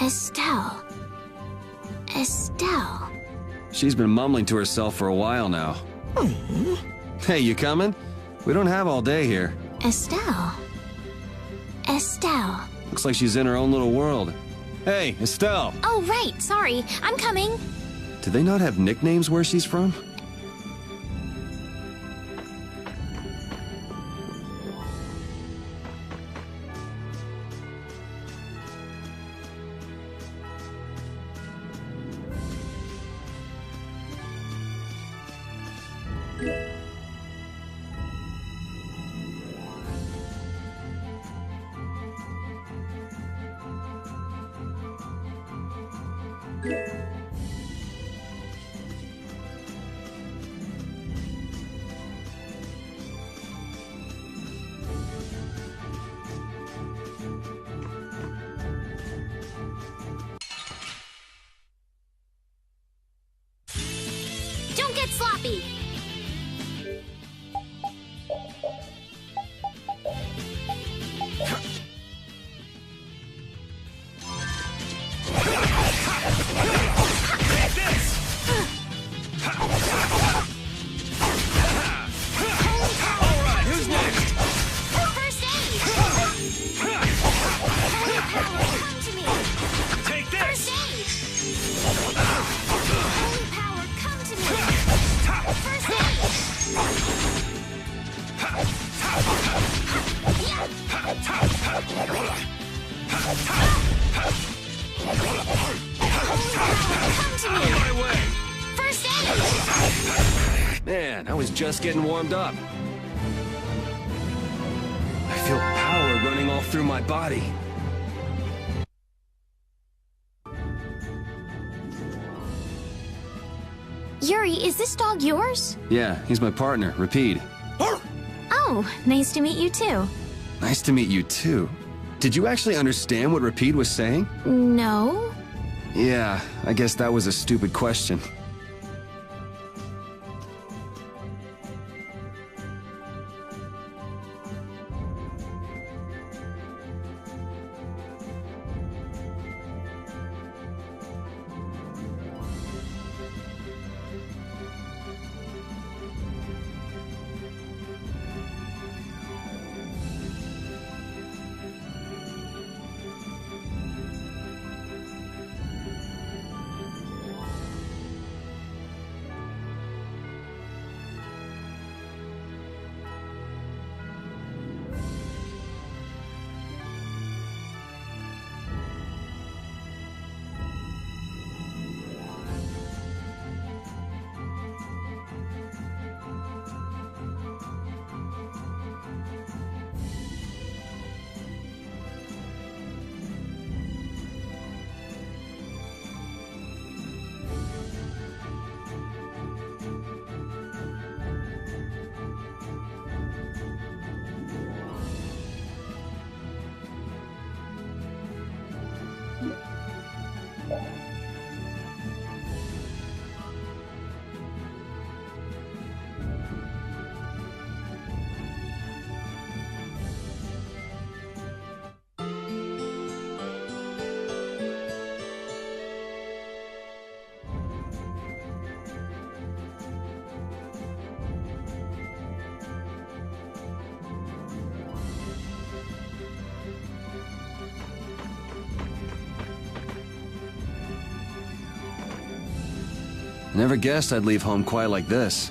Estelle. Estelle. She's been mumbling to herself for a while now. Hey, you coming? We don't have all day here. Estelle. Estelle. Looks like she's in her own little world. Hey, Estelle! Oh, right, sorry. I'm coming. Do they not have nicknames where she's from? Don't get sloppy. Man, I was just getting warmed up. I feel power running all through my body. Yuri, is this dog yours? Yeah, he's my partner, Repede. Oh, nice to meet you too. Nice to meet you too. Did you actually understand what Repede was saying? No? Yeah, I guess that was a stupid question. Never guessed I'd leave home quite like this.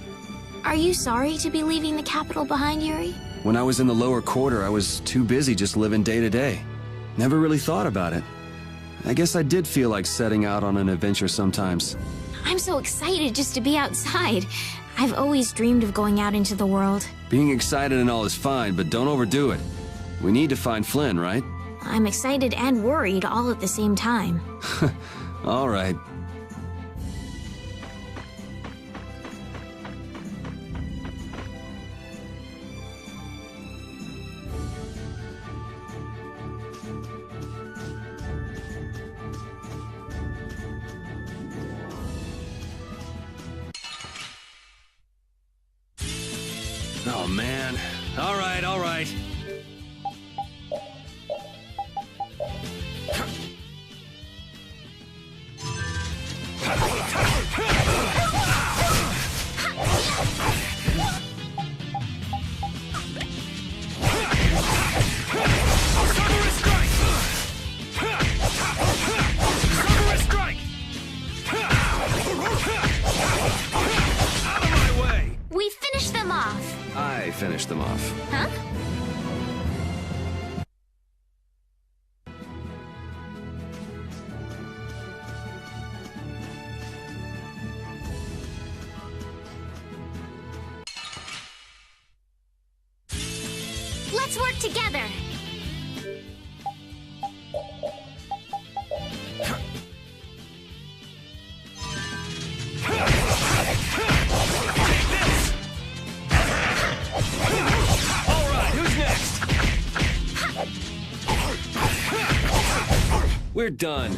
Are you sorry to be leaving the capital behind, Yuri? When I was in the lower quarter, I was too busy just living day to day. Never really thought about it. I guess I did feel like setting out on an adventure sometimes. I'm so excited just to be outside. I've always dreamed of going out into the world. Being excited and all is fine, but don't overdo it. We need to find Flynn, right? I'm excited and worried all at the same time. All right. Oh, man. All right, all right. finish them off. Huh? Let's work together! We're done.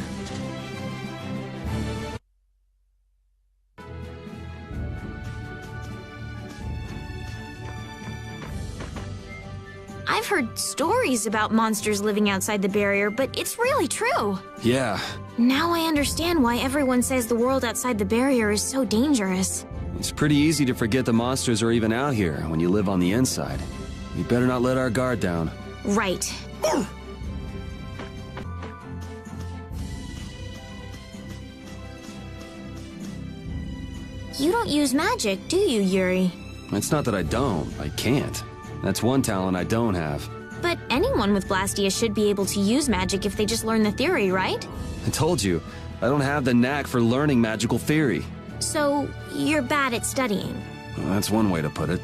I've heard stories about monsters living outside the barrier, but it's really true. Yeah, Now I understand why everyone says the world outside the barrier is so dangerous. it's pretty easy to forget the monsters are even out here when you live on the inside. We better not let our guard down. Right. You don't use magic, do you, Yuri? It's not that I don't, I can't. That's one talent I don't have. But anyone with Blastia should be able to use magic if they just learn the theory, right? I told you, I don't have the knack for learning magical theory. So, you're bad at studying. Well, that's one way to put it.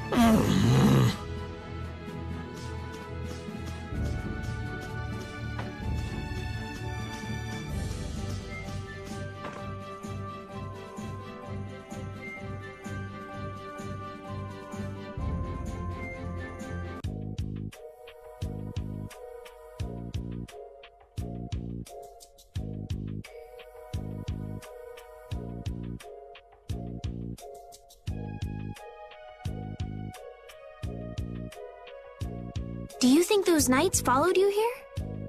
Do you think those knights followed you here?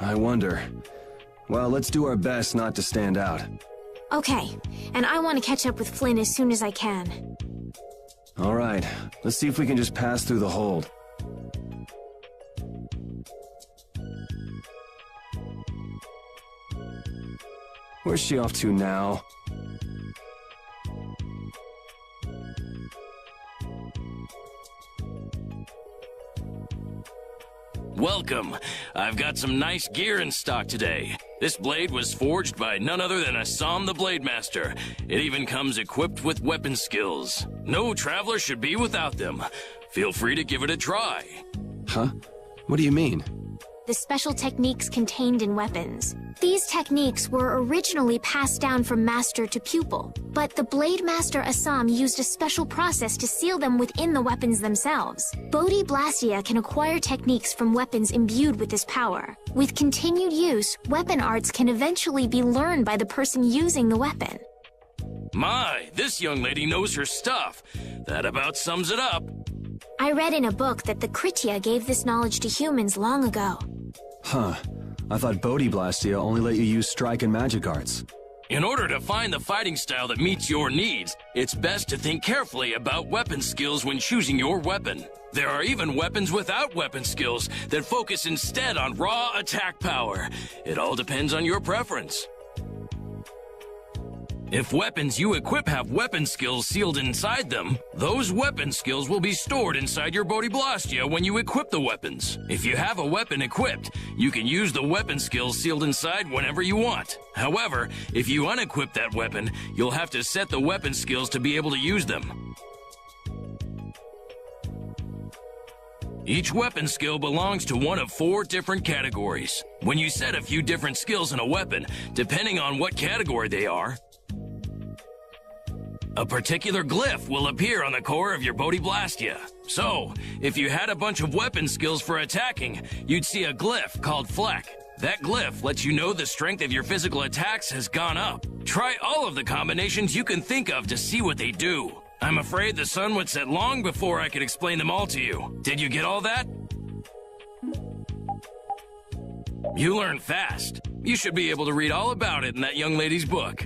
I wonder. Well, let's do our best not to stand out. Okay, and I want to catch up with Flynn as soon as I can. All right, let's see if we can just pass through the hold. Where's she off to now? Welcome. I've got some nice gear in stock today. This blade was forged by none other than Assam the Blade Master. It even comes equipped with weapon skills. No traveler should be without them. Feel free to give it a try. Huh? What do you mean? The special techniques contained in weapons. These techniques were originally passed down from master to pupil, but the Blade Master Assam used a special process to seal them within the weapons themselves. Bodhi Blastia can acquire techniques from weapons imbued with this power. With continued use, weapon arts can eventually be learned by the person using the weapon. My, this young lady knows her stuff. That about sums it up. I read in a book that the Kritya gave this knowledge to humans long ago. Huh. I thought Bodhi Blastia only let you use strike and magic arts. In order to find the fighting style that meets your needs, it's best to think carefully about weapon skills when choosing your weapon. There are even weapons without weapon skills that focus instead on raw attack power. It all depends on your preference. If weapons you equip have weapon skills sealed inside them, those weapon skills will be stored inside your Bodhi Blastia when you equip the weapons. If you have a weapon equipped, you can use the weapon skills sealed inside whenever you want. However, if you unequip that weapon, you'll have to set the weapon skills to be able to use them. Each weapon skill belongs to one of 4 different categories. When you set a few different skills in a weapon, depending on what category they are, a particular glyph will appear on the core of your Bodhi Blastia. So, if you had a bunch of weapon skills for attacking, you'd see a glyph called Fleck. That glyph lets you know the strength of your physical attacks has gone up. Try all of the combinations you can think of to see what they do. I'm afraid the sun would set long before I could explain them all to you. Did you get all that? You learn fast. You should be able to read all about it in that young lady's book.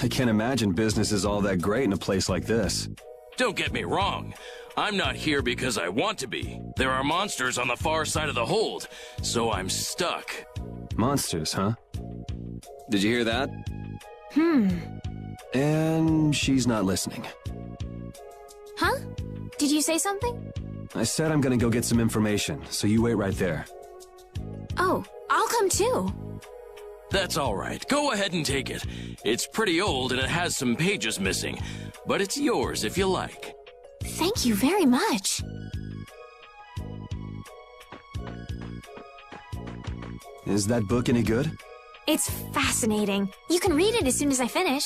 I can't imagine business is all that great in a place like this. Don't get me wrong. I'm not here because I want to be. There are monsters on the far side of the hold, so I'm stuck. Monsters, huh? Did you hear that? Hmm. And she's not listening. Huh? Did you say something? I said I'm gonna go get some information, so you wait right there. Oh, I'll come too. That's all right. Go ahead and take it. It's pretty old and it has some pages missing, but it's yours if you like. Thank you very much. Is that book any good? It's fascinating. You can read it as soon as I finish.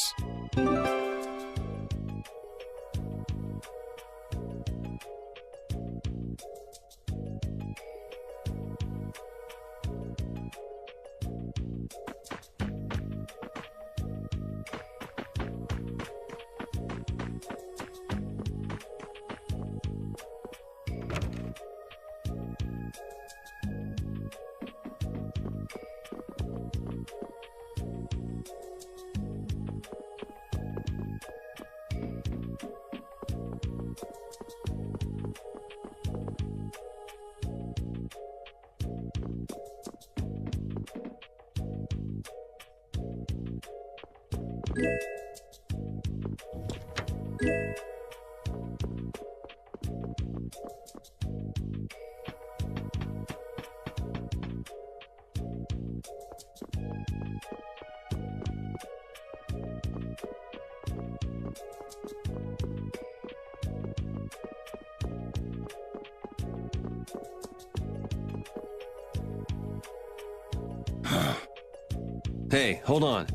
Hey, hold on.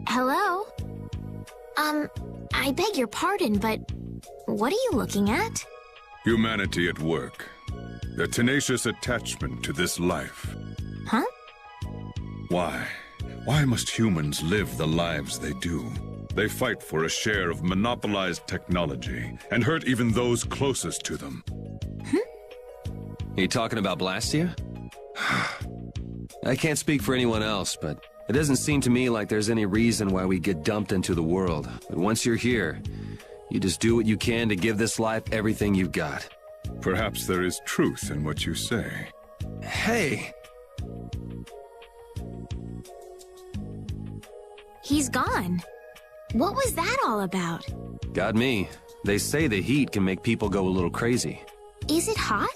Hello? I beg your pardon, but what are you looking at? Humanity at work. Their tenacious attachment to this life. Huh? Why? Why must humans live the lives they do? They fight for a share of monopolized technology and hurt even those closest to them. Are you talking about Blastia? I can't speak for anyone else, but it doesn't seem to me like there's any reason why we get dumped into the world. But once you're here, you just do what you can to give this life everything you've got. Perhaps there is truth in what you say. Hey! He's gone. What was that all about? Got me. They say the heat can make people go a little crazy. Is it hot?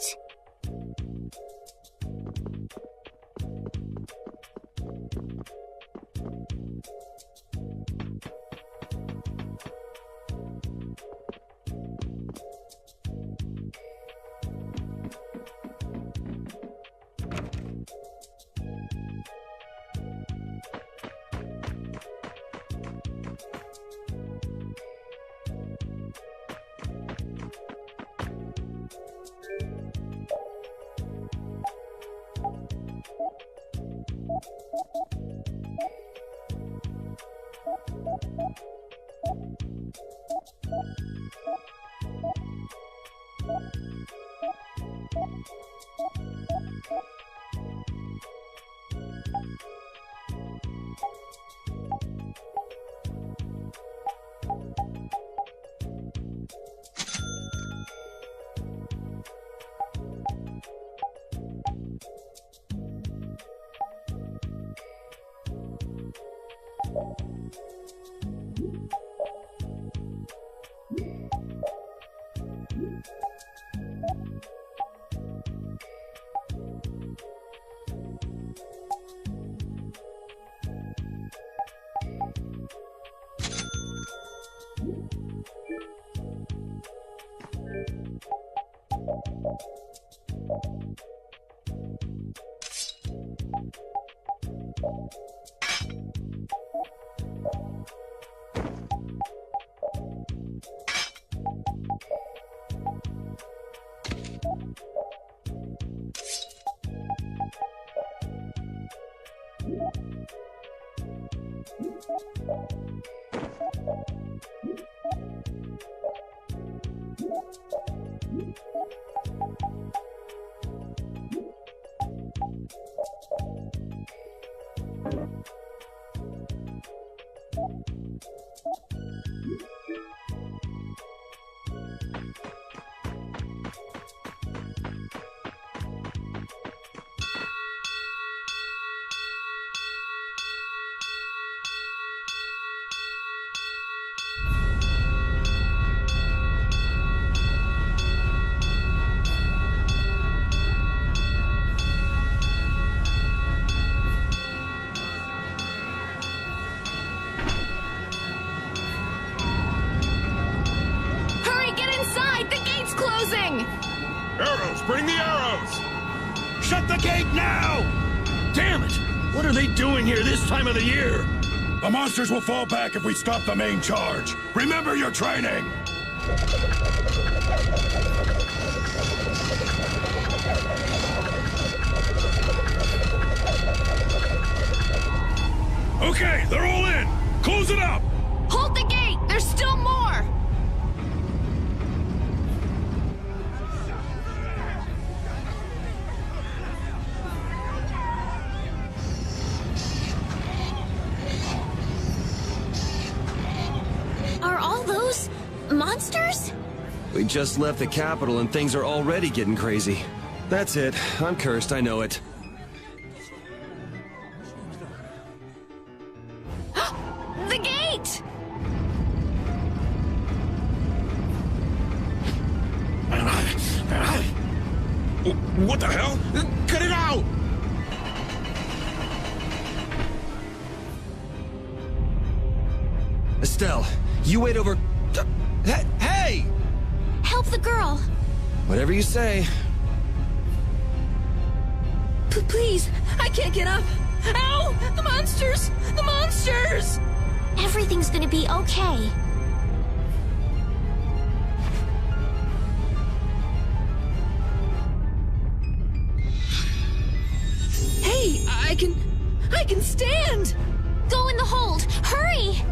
bring the arrows! Shut the gate now! Damn it! What are they doing here this time of the year? The monsters will fall back if we stop the main charge. Remember your training! Okay, they're all in! Close it up! Hold the gate! There's still more! Are all those monsters? We just left the capital and things are already getting crazy. That's it. I'm cursed, I know it. The gate! What the hell? Cut it out! Estelle, you wait over... Hey! Help the girl! Whatever you say. Please, I can't get up! Ow! The monsters! The monsters! Everything's gonna be okay. Hey, I can stand! Go in the hold! Hurry!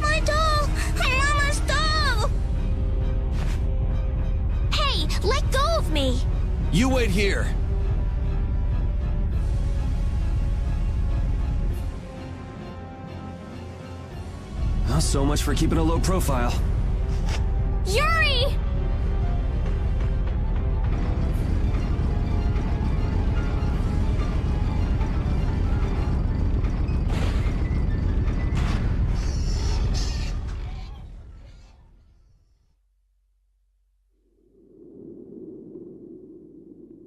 My doll! My mama's doll! Hey, let go of me! You wait here. Well, so much for keeping a low profile. Yuri!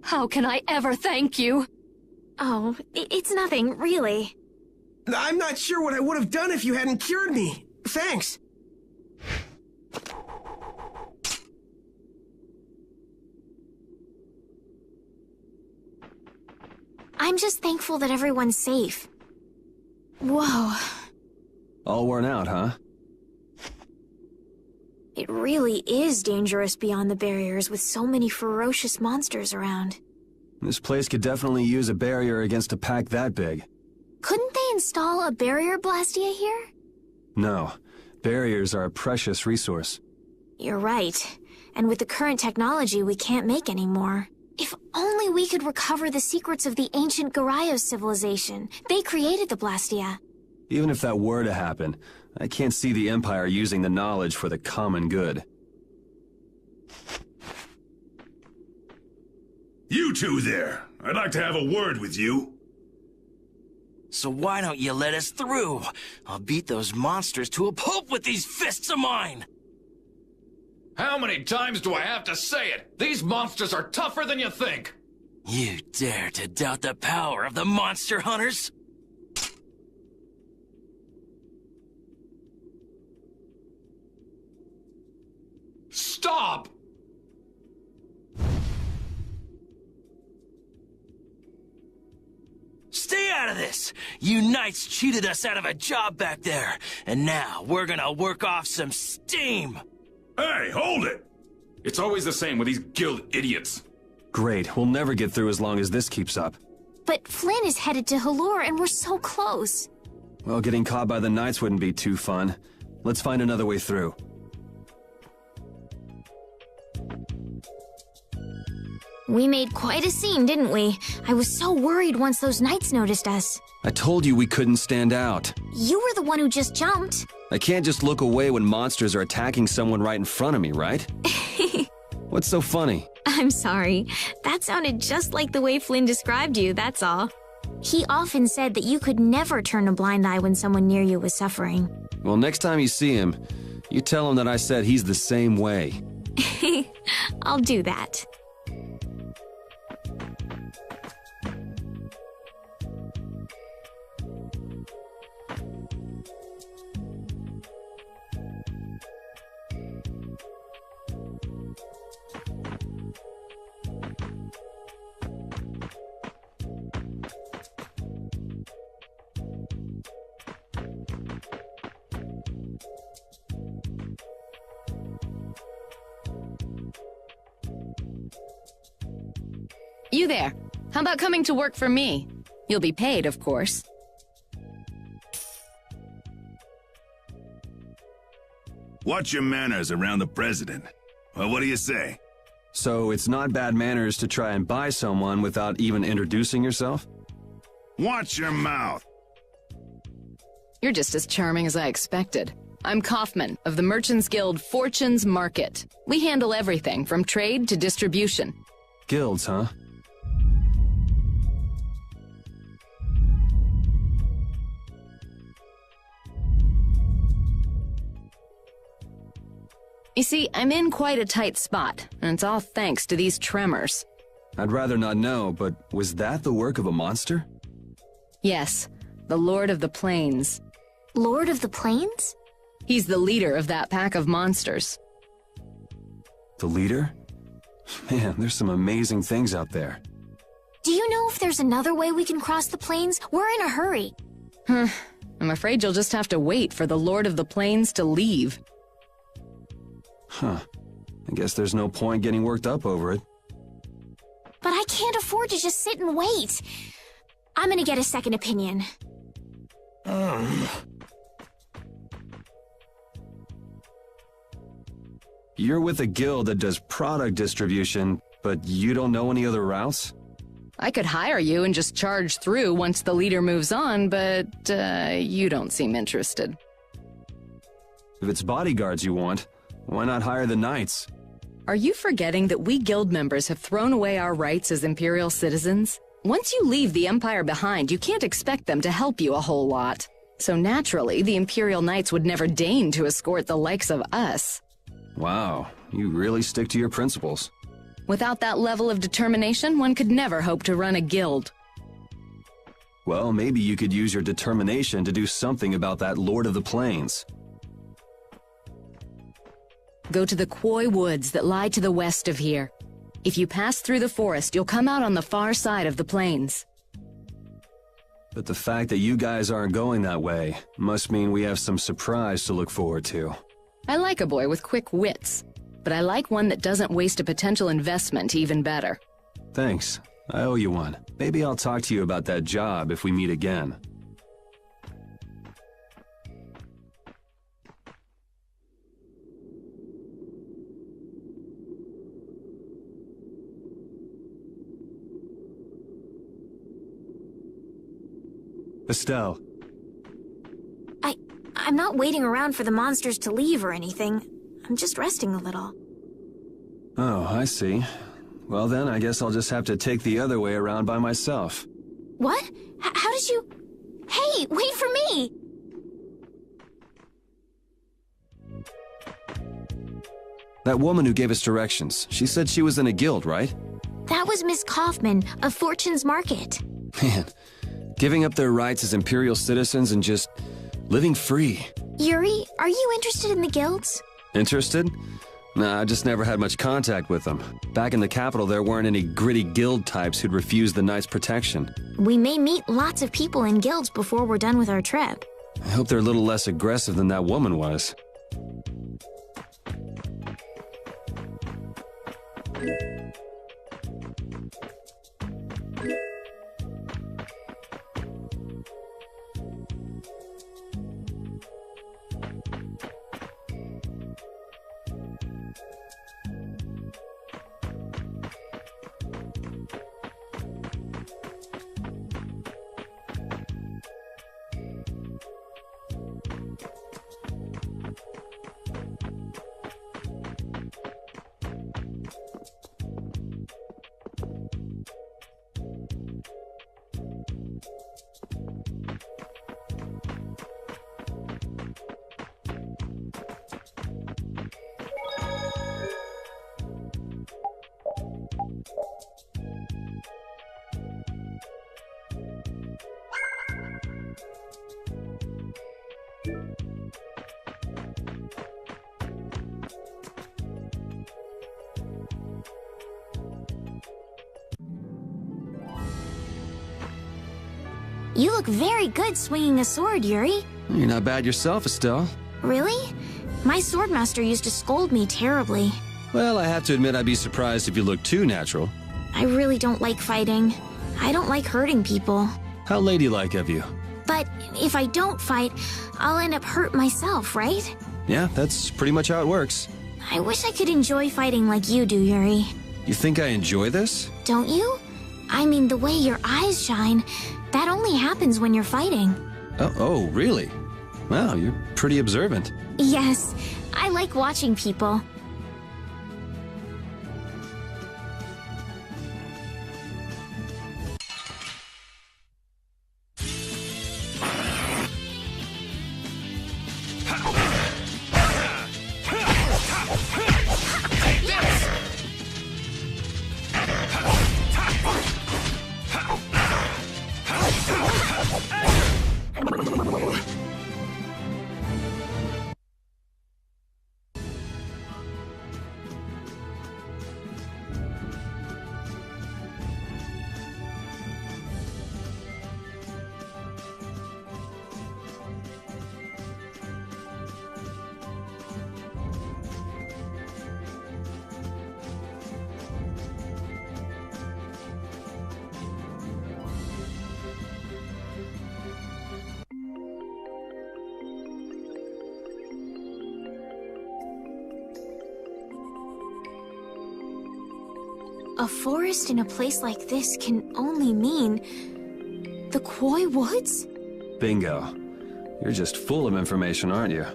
How can I ever thank you? Oh, it's nothing, really. I'm not sure what I would have done if you hadn't cured me. Thanks. I'm just thankful that everyone's safe. Whoa. All worn out, huh? It really is dangerous beyond the barriers with so many ferocious monsters around. This place could definitely use a barrier against a pack that big. Couldn't they install a barrier blastia here? No. Barriers are a precious resource. You're right. And with the current technology, we can't make any more. If only we could recover the secrets of the ancient Garayos civilization. They created the blastia. Even if that were to happen, I can't see the Empire using the knowledge for the common good. You two there! I'd like to have a word with you. So why don't you let us through? I'll beat those monsters to a pulp with these fists of mine! How many times do I have to say it? These monsters are tougher than you think! You dare to doubt the power of the monster hunters? Stop! Stay out of this! You knights cheated us out of a job back there, and now we're gonna work off some steam! Hey, hold it! It's always the same with these guild idiots. Great, we'll never get through as long as this keeps up. But Flynn is headed to Halure and we're so close. Well, getting caught by the Knights wouldn't be too fun. Let's find another way through. We made quite a scene, didn't we? I was so worried once those Knights noticed us. I told you we couldn't stand out. You were the one who just jumped. I can't just look away when monsters are attacking someone right in front of me, right? What's so funny? I'm sorry. That sounded just like the way Flynn described you, that's all. He often said that you could never turn a blind eye when someone near you was suffering. Well, next time you see him, you tell him that I said he's the same way. I'll do that. You there. How about coming to work for me? You'll be paid, of course. Watch your manners around the president. Well, what do you say? So it's not bad manners to try and buy someone without even introducing yourself? Watch your mouth. You're just as charming as I expected. I'm Kaufman of the Merchants Guild Fortune's Market. We handle everything from trade to distribution. Guilds, huh? You see, I'm in quite a tight spot, and it's all thanks to these tremors. I'd rather not know, but was that the work of a monster? Yes, the Lord of the Plains. Lord of the Plains? He's the leader of that pack of monsters. The leader? Man, there's some amazing things out there. Do you know if there's another way we can cross the plains? We're in a hurry. I'm afraid you'll just have to wait for the Lord of the Plains to leave. Huh. I guess there's no point getting worked up over it. But I can't afford to just sit and wait. I'm gonna get a second opinion. You're with a guild that does product distribution, but you don't know any other routes? I could hire you and just charge through once the leader moves on, but you don't seem interested. If it's bodyguards you want, why not hire the knights? Are you forgetting that we guild members have thrown away our rights as Imperial citizens? Once you leave the Empire behind, you can't expect them to help you a whole lot. So naturally, the Imperial Knights would never deign to escort the likes of us. Wow, you really stick to your principles. Without that level of determination, one could never hope to run a guild. Well, maybe you could use your determination to do something about that Lord of the Plains. Go to the Koi Woods that lie to the west of here. If you pass through the forest, you'll come out on the far side of the plains. But the fact that you guys aren't going that way must mean we have some surprise to look forward to. I like a boy with quick wits, but I like one that doesn't waste a potential investment even better. Thanks. I owe you one. Maybe I'll talk to you about that job if we meet again. Estelle. I'm not waiting around for the monsters to leave or anything. I'm just resting a little. Oh, I see. Well then, I guess I'll just have to take the other way around by myself. What? How did you... Hey, wait for me! That woman who gave us directions, she said she was in a guild, right? That was Miss Kaufman of Fortune's Market. Man, giving up their rights as Imperial citizens and just living free. Yuri, are you interested in the guilds? Interested? Nah, I just never had much contact with them. Back in the capital, there weren't any gritty guild types who'd refuse the Knights' protection. We may meet lots of people in guilds before we're done with our trip. I hope they're a little less aggressive than that woman was. You look very good swinging a sword, Yuri. You're not bad yourself, Estelle. Really? My swordmaster used to scold me terribly. Well, I have to admit I'd be surprised if you looked too natural. I really don't like fighting. I don't like hurting people. How ladylike of you. But if I don't fight, I'll end up hurt myself, right? Yeah, that's pretty much how it works. I wish I could enjoy fighting like you do, Yuri. You think I enjoy this? Don't you? I mean, the way your eyes shine, that only happens when you're fighting. Oh, really? Wow, you're pretty observant. Yes, I like watching people. A forest in a place like this can only mean the Koi Woods? Bingo. You're just full of information, aren't you?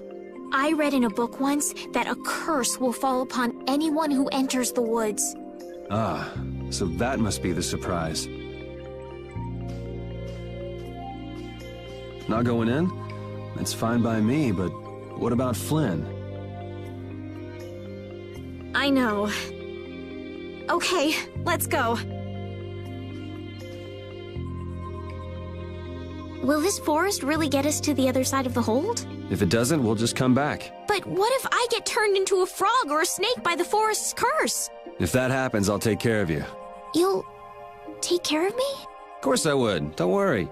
I read in a book once that a curse will fall upon anyone who enters the woods. Ah, so that must be the surprise. Not going in? That's fine by me, but what about Flynn? I know. Okay, let's go. Will this forest really get us to the other side of the hold? If it doesn't, we'll just come back. But what if I get turned into a frog or a snake by the forest's curse? If that happens, I'll take care of you. You'll take care of me? Of course I would. Don't worry.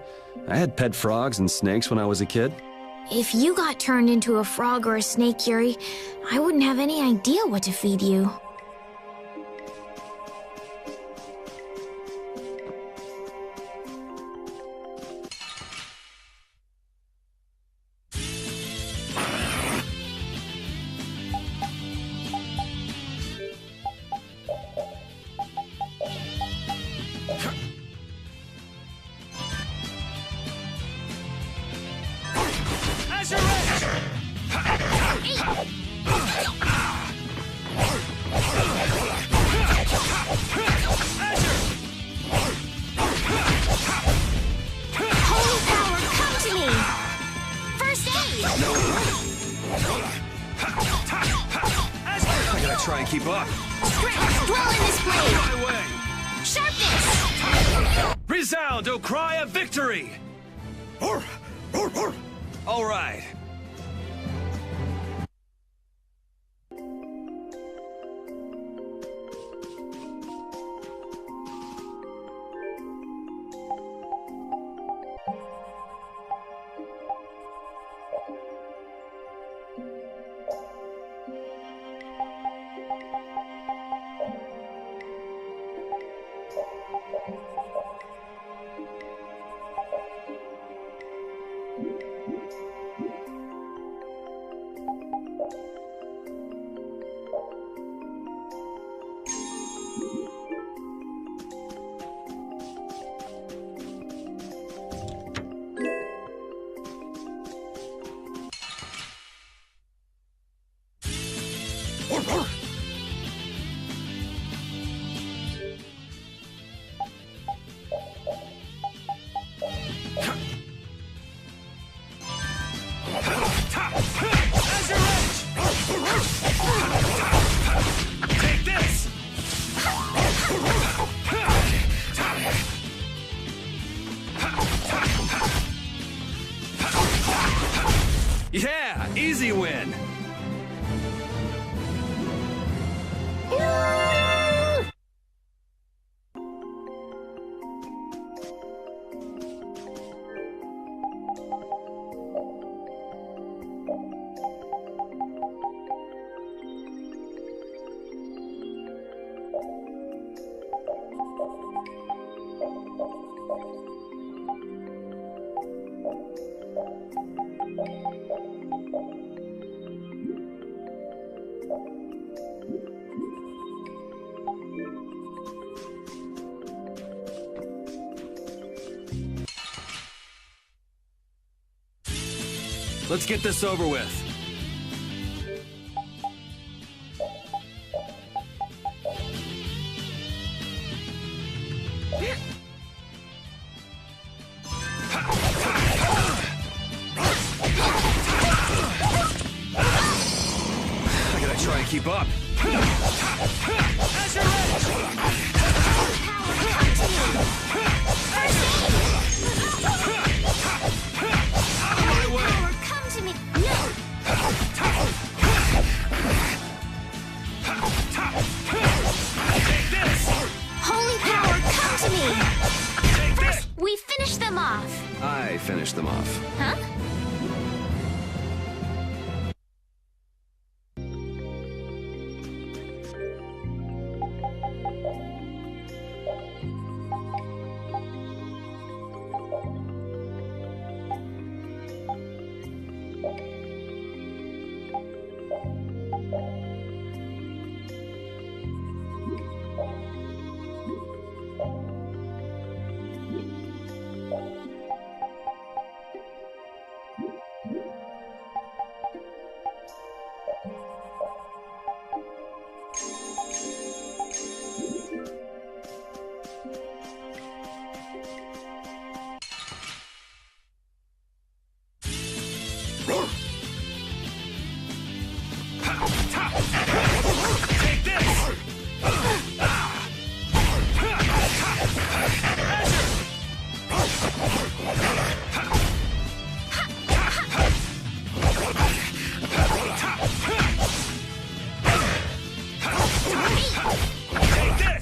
I had pet frogs and snakes when I was a kid. If you got turned into a frog or a snake, Yuri, I wouldn't have any idea what to feed you. Try and keep up. Strength, dwell in this blade! My way! Sharpness! Resound, O cry of victory! All right. Yeah, easy win. Let's get this over with. I gotta try and keep up. Come to me! No! Holy power, come to me! We finished them off! I finished them off. Huh?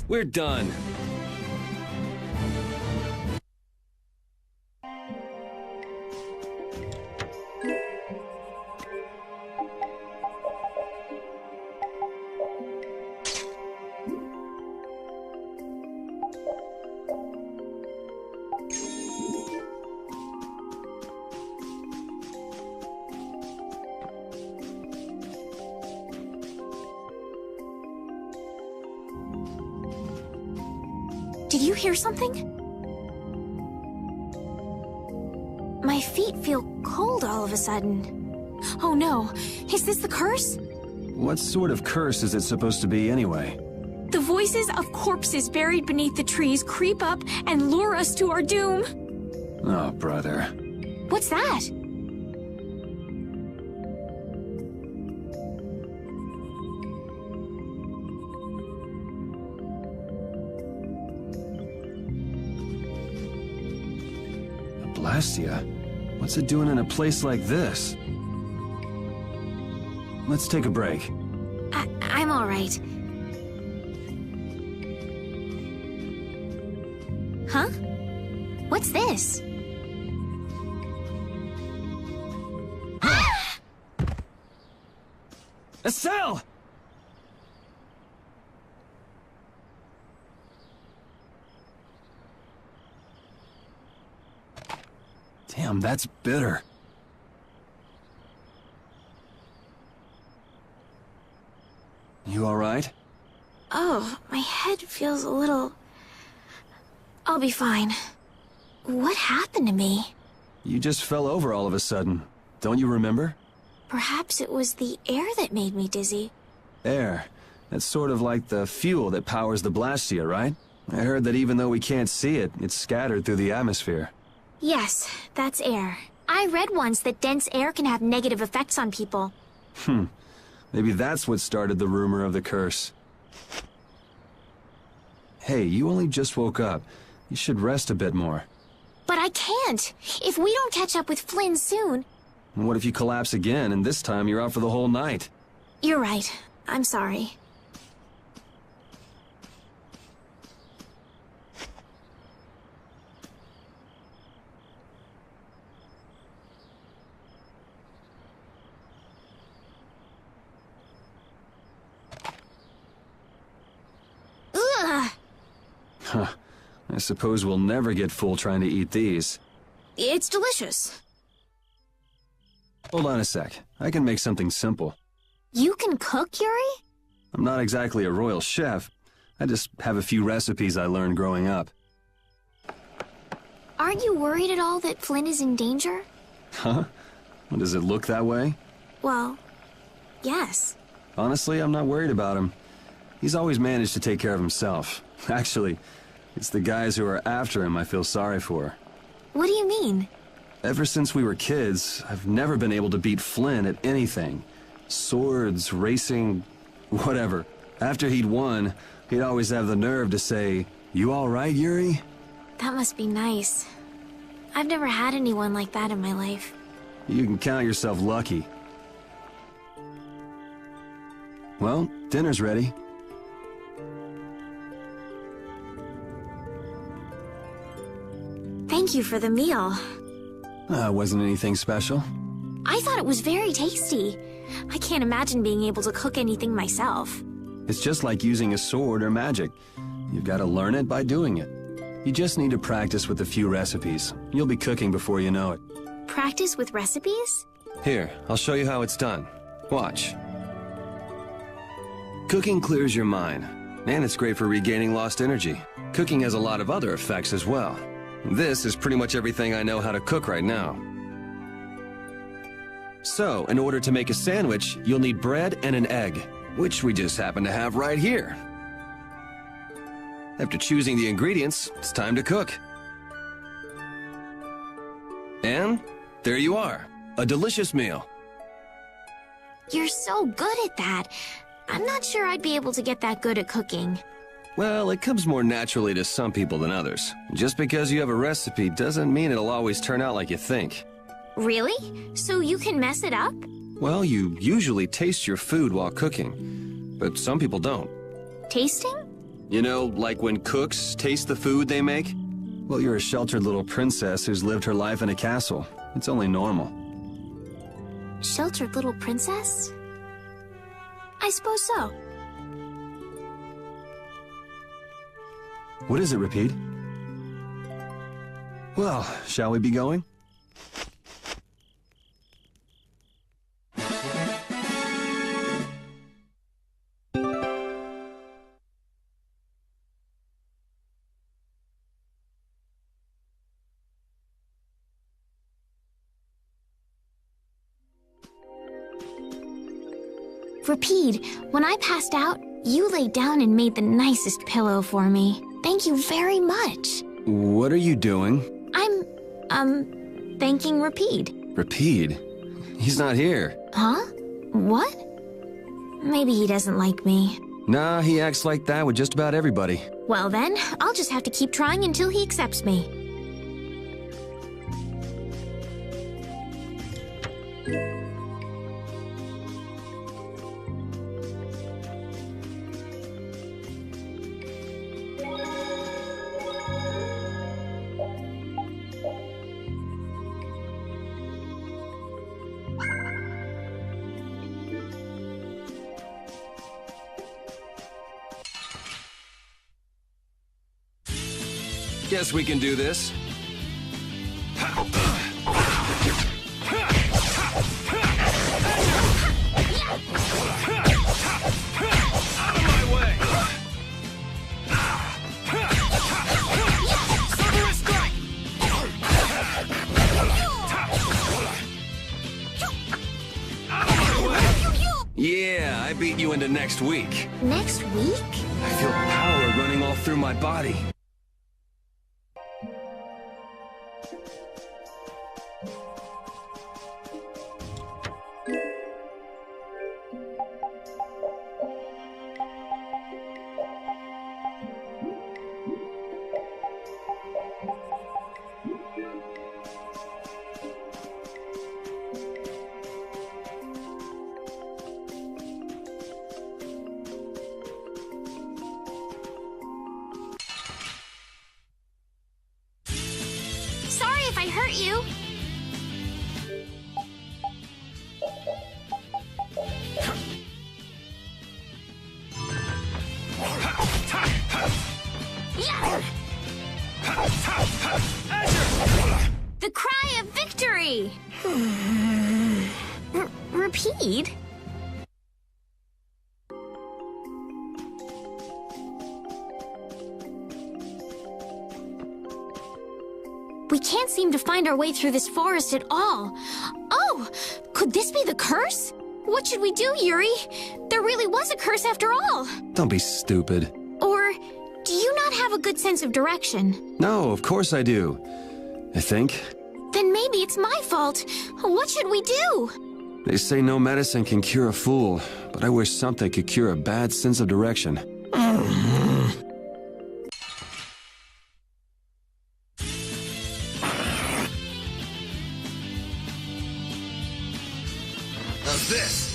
We're done. Did you hear something? My feet feel cold all of a sudden. Oh no, is this the curse? What sort of curse is it supposed to be anyway? The voices of corpses buried beneath the trees creep up and lure us to our doom. Oh, brother. What's that? Blastia? What's it doing in a place like this? Let's take a break. I'm all right. Huh? What's this? Estelle! Damn, that's bitter. You all right? Oh, my head feels a little... I'll be fine. What happened to me? You just fell over all of a sudden. Don't you remember? Perhaps it was the air that made me dizzy. Air. That's sort of like the fuel that powers the Blastia, right? I heard that even though we can't see it, it's scattered through the atmosphere. Yes, that's air. I read once that dense air can have negative effects on people. Maybe that's what started the rumor of the curse. Hey, you only just woke up. You should rest a bit more. But I can't. If we don't catch up with Flynn soon... And what if you collapse again, and this time you're out for the whole night? You're right. I'm sorry. Ugh! Huh. I suppose we'll never get full trying to eat these. It's delicious. Hold on a sec. I can make something simple. You can cook, Yuri? I'm not exactly a royal chef. I just have a few recipes I learned growing up. Aren't you worried at all that Flynn is in danger? Huh? Does it look that way? Well, yes. Honestly, I'm not worried about him. He's always managed to take care of himself. Actually, it's the guys who are after him I feel sorry for. What do you mean? Ever since we were kids, I've never been able to beat Flynn at anything. Swords, racing, whatever. After he'd won, he'd always have the nerve to say, "You all right, Yuri?" That must be nice. I've never had anyone like that in my life. You can count yourself lucky. Well, dinner's ready. Thank you for the meal. Wasn't anything special. I thought it was very tasty. I can't imagine being able to cook anything myself. It's just like using a sword or magic. You've got to learn it by doing it. You just need to practice with a few recipes. You'll be cooking before you know it. Practice with recipes? Here, I'll show you how it's done. Watch. Cooking clears your mind, and it's great for regaining lost energy. Cooking has a lot of other effects as well. This is pretty much everything I know how to cook right now. So, in order to make a sandwich, you'll need bread and an egg, which we just happen to have right here. After choosing the ingredients, it's time to cook. And there you are, a delicious meal. You're so good at that. I'm not sure I'd be able to get that good at cooking. Well, it comes more naturally to some people than others. Just because you have a recipe doesn't mean it'll always turn out like you think. Really? So you can mess it up? Well, you usually taste your food while cooking, but some people don't. Tasting? You know, like when cooks taste the food they make? Well, you're a sheltered little princess who's lived her life in a castle. It's only normal. Sheltered little princess? I suppose so. What is it, Repede? Well, shall we be going? Repede, when I passed out, you laid down and made the nicest pillow for me. Thank you very much. What are you doing? I'm, thanking Repede. Repede? He's not here. Huh? What? Maybe he doesn't like me. Nah, he acts like that with just about everybody. Well then, I'll just have to keep trying until he accepts me. Guess we can do this. Out of my way! Silver strike! Out of my way! Yeah, I beat you into next week. Next week? I feel power running all through my body. Sorry if I hurt you. The cry of victory! Repede? We can't seem to find our way through this forest at all. Oh! no! Could this be the curse? What should we do, Yuri? There really was a curse after all. Don't be stupid. Or do you not have a good sense of direction? No, of course I do. I think. Then maybe it's my fault. What should we do? They say no medicine can cure a fool, but I wish something could cure a bad sense of direction. How's this?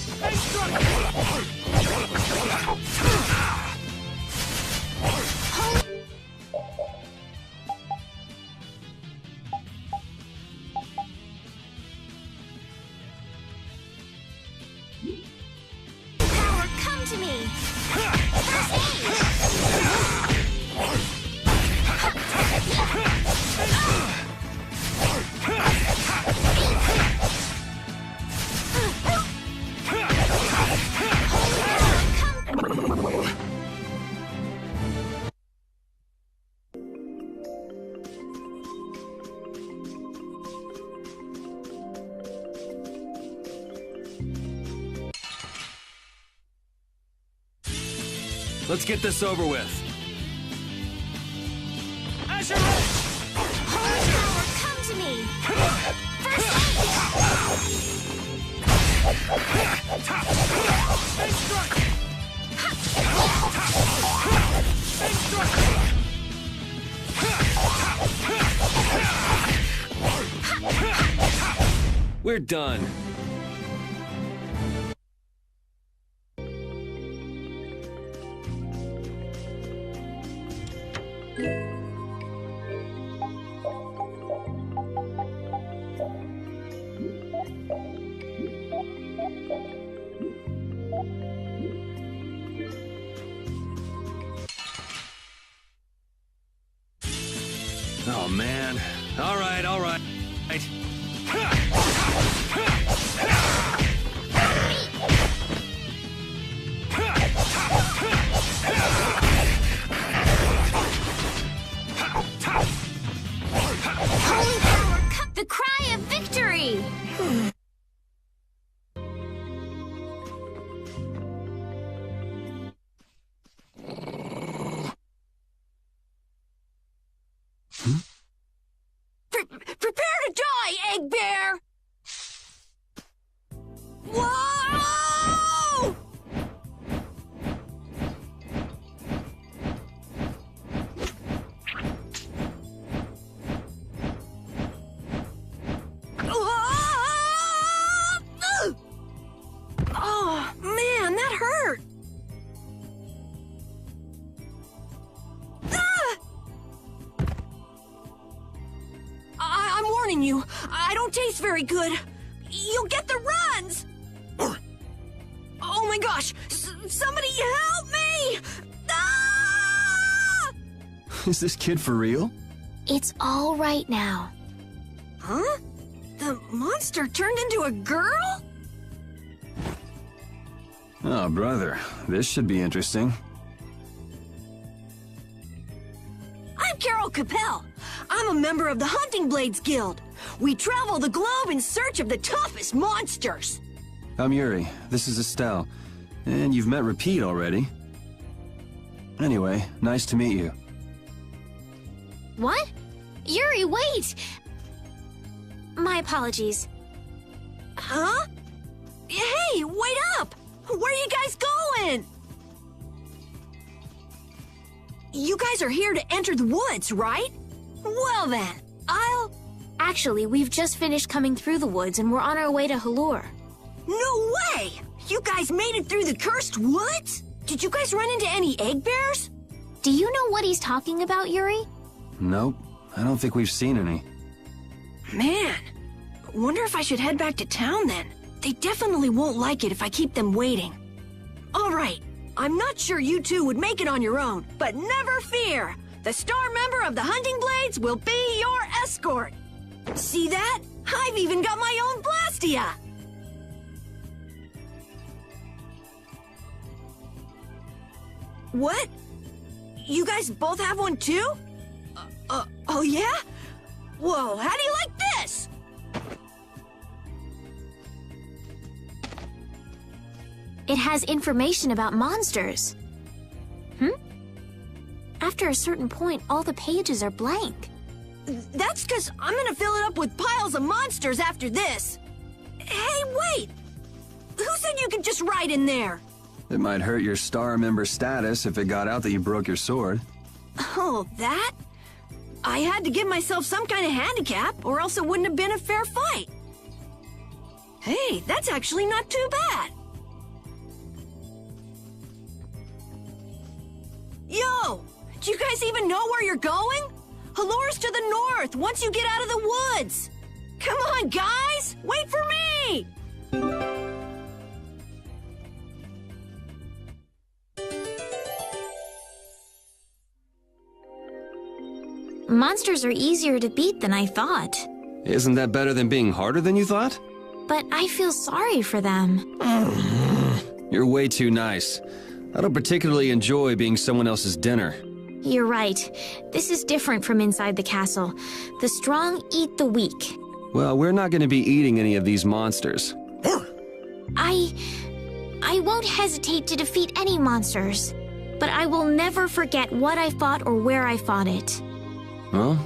Power, come to me! Let's get this over with. Holy power, come to me! We're done. Oh, man. All right, all right. Holy power, the cry of victory! Prepare to die, Egg Bear! Whoa! Oh, man, that hurt! I'm warning you, I don't taste very good. You'll get the runs! Oh my gosh! Somebody help me! Ah! Is this kid for real? It's all right now. Huh? The monster turned into a girl? Oh, brother. This should be interesting. I'm Karol Capel. I'm a member of the Hunting Blades Guild. We travel the globe in search of the toughest monsters. I'm Yuri. This is Estelle. And you've met Repede already. Anyway, nice to meet you. What? Yuri, wait! My apologies. Huh? Hey, wait up! Where are you guys going? You guys are here to enter the woods, right? Well then, Actually, we've just finished coming through the woods and we're on our way to Halure. No way! You guys made it through the cursed woods? Did you guys run into any egg bears? Do you know what he's talking about, Yuri? Nope. I don't think we've seen any. Man, wonder if I should head back to town then. They definitely won't like it if I keep them waiting. All right, I'm not sure you two would make it on your own, but never fear. The star member of the Hunting Blades will be your escort. See that? I've even got my own Blastia. What? You guys both have one too? Oh yeah? Whoa, how do you like this? It has information about monsters. After a certain point, all the pages are blank. That's because I'm gonna fill it up with piles of monsters after this. Hey, wait! Who said you could just write in there? It might hurt your star member status if it got out that you broke your sword. Oh, that? I had to give myself some kind of handicap, or else it wouldn't have been a fair fight. Hey, that's actually not too bad. Yo! Do you guys even know where you're going? Halure's to the north, once you get out of the woods! Come on, guys! Wait for me! Monsters are easier to beat than I thought. Isn't that better than being harder than you thought? But I feel sorry for them. You're way too nice. I don't particularly enjoy being someone else's dinner. You're right. This is different from inside the castle. The strong eat the weak. Well, we're not going to be eating any of these monsters. I won't hesitate to defeat any monsters. But I will never forget what I fought or where I fought it. Well,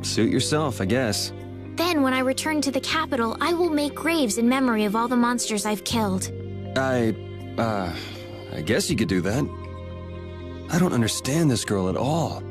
suit yourself, I guess. Then, when I return to the capital, I will make graves in memory of all the monsters I've killed. I guess you could do that. I don't understand this girl at all.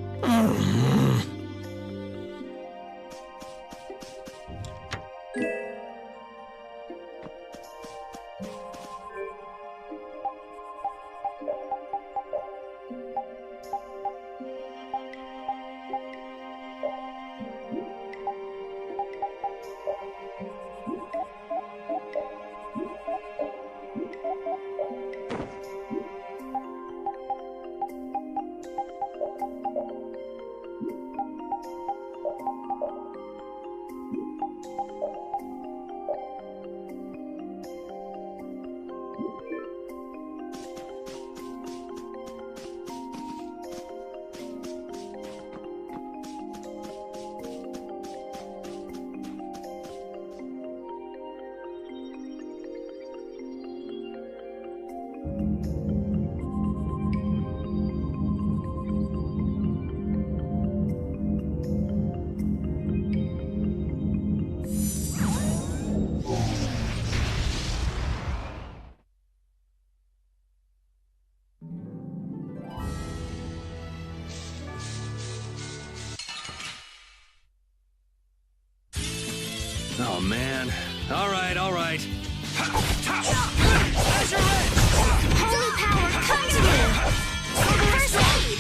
Oh, man. All right, all right. Holy power, come to me! First aid!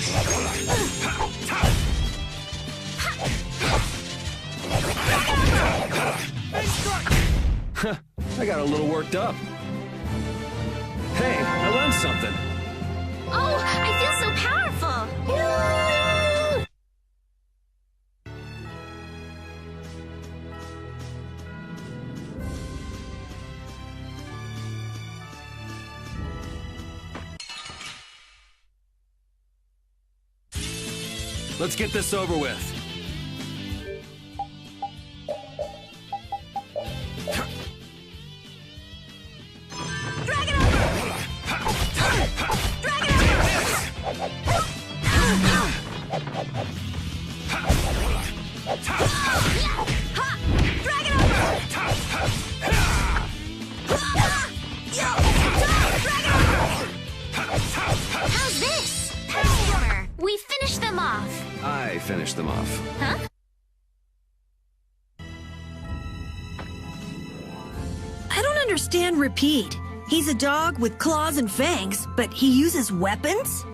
I got a little worked up. Hey, I learned something. Oh, I feel so powerful! Let's get this over with. Drag it over! Drag it How's this? Power! We finished them off. I finished them off. Huh? I don't understand Repede. He's a dog with claws and fangs, but he uses weapons?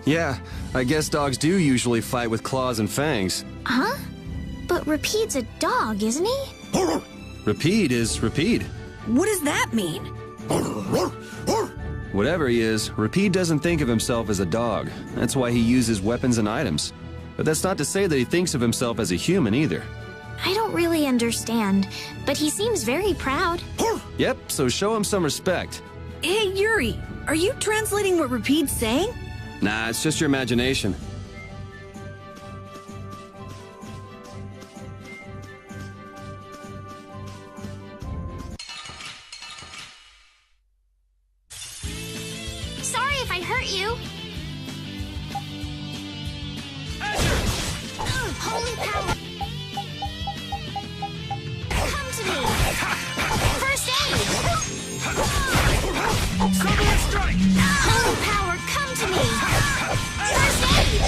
Yeah, I guess dogs do usually fight with claws and fangs. Huh? But Repede's a dog, isn't he? Repede is Repede. What does that mean? Whatever he is, Repede doesn't think of himself as a dog. That's why he uses weapons and items. But that's not to say that he thinks of himself as a human either. I don't really understand, but he seems very proud. Yep, so show him some respect. Hey, Yuri, are you translating what Repede's saying? Nah, it's just your imagination. I hurt you. Holy power. Come to me. First aid. Summoner strike! Holy power, come to me. First aid.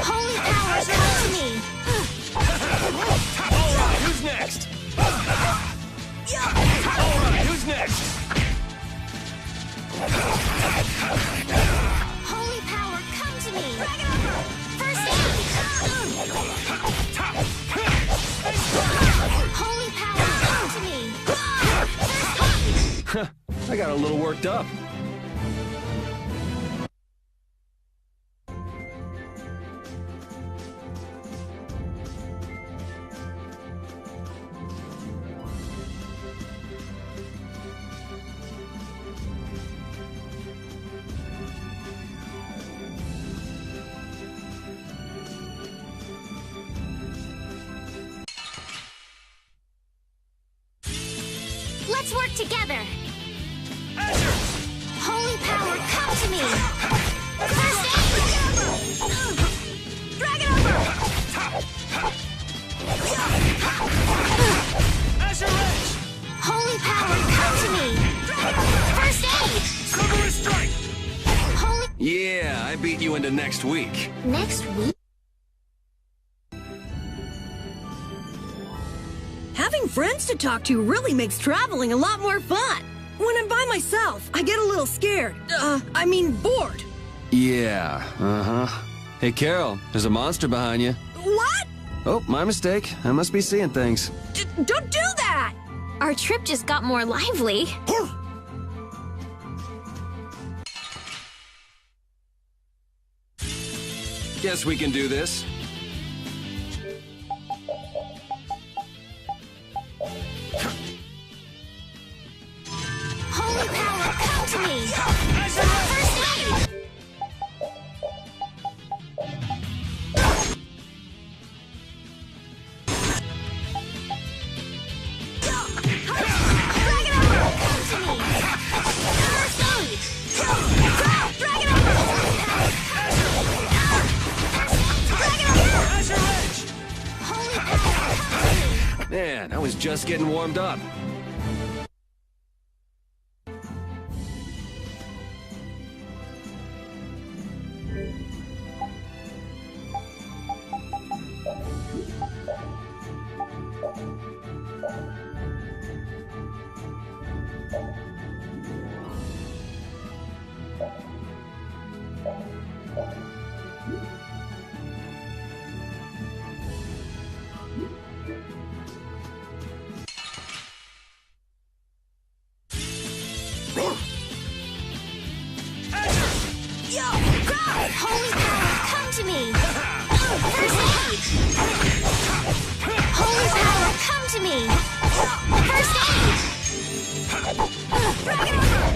Holy power, come to me. Alright, who's next? Alright, who's next? Holy power, come to me. First aid. Holy power, come to me. First aid. I got a little worked up. Let's work together. Holy power, come to me. First aid. Dragon over. Holy power, come to me. First aid. Summoner strike! Holy. Yeah, I beat you into next week. Next week. Having friends to talk to really makes traveling a lot more fun. When I'm by myself, I get a little scared. Bored. Yeah, uh-huh. Hey, Karol, there's a monster behind you. What? Oh, my mistake. I must be seeing things. Don't do that! Our trip just got more lively. Guess we can do this. Holy power, come to me. First aid. Dragon over, come to me. First aid. Dragon over. Holy power, come to me. Man, I was just getting warmed up. Holy power, come to me. First aid. Holy power, come to me. First aid. Dragon over.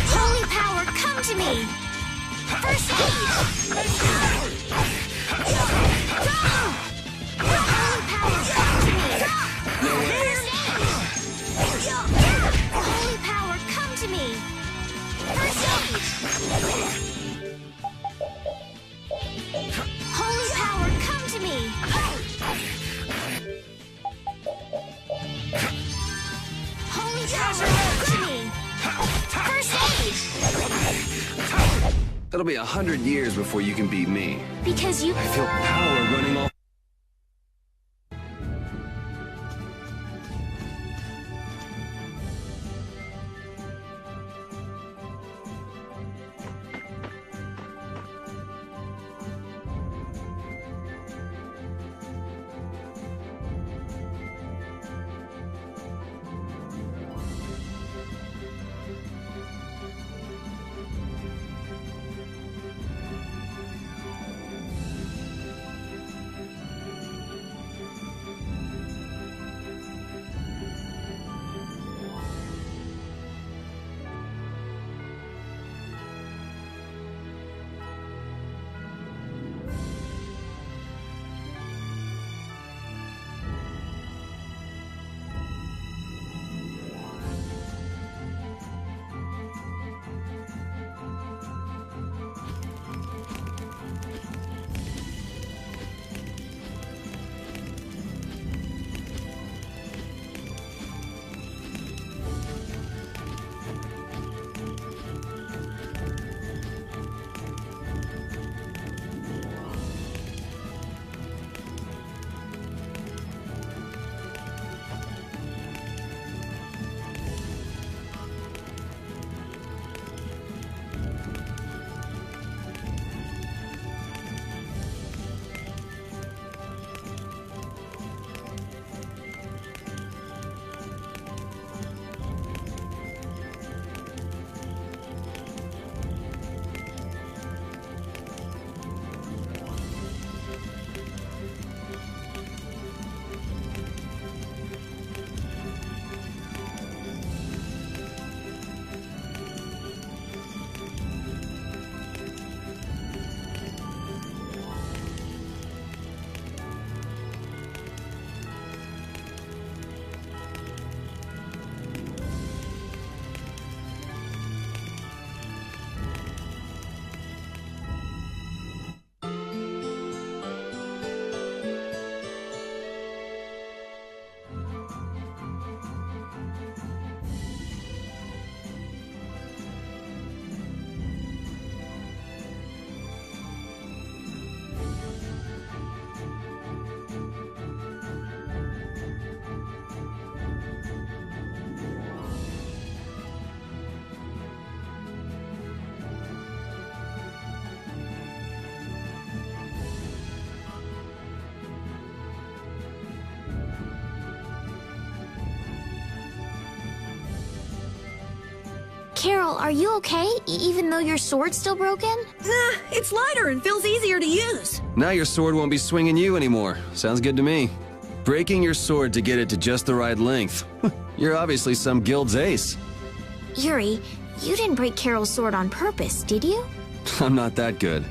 Holy power, come to me. First aid. Holy power, come to me. First aid. Holy power, come to me. First aid. Holy power, come to me. Holy power, come to me. First aid. It'll be 100 years before you can beat me. Because you... I feel power running off. Karol, are you okay, even though your sword's still broken? Nah, it's lighter and feels easier to use. Now your sword won't be swinging you anymore. Sounds good to me. Breaking your sword to get it to just the right length. You're obviously some guild's ace. Yuri, you didn't break Karol's sword on purpose, did you? I'm not that good.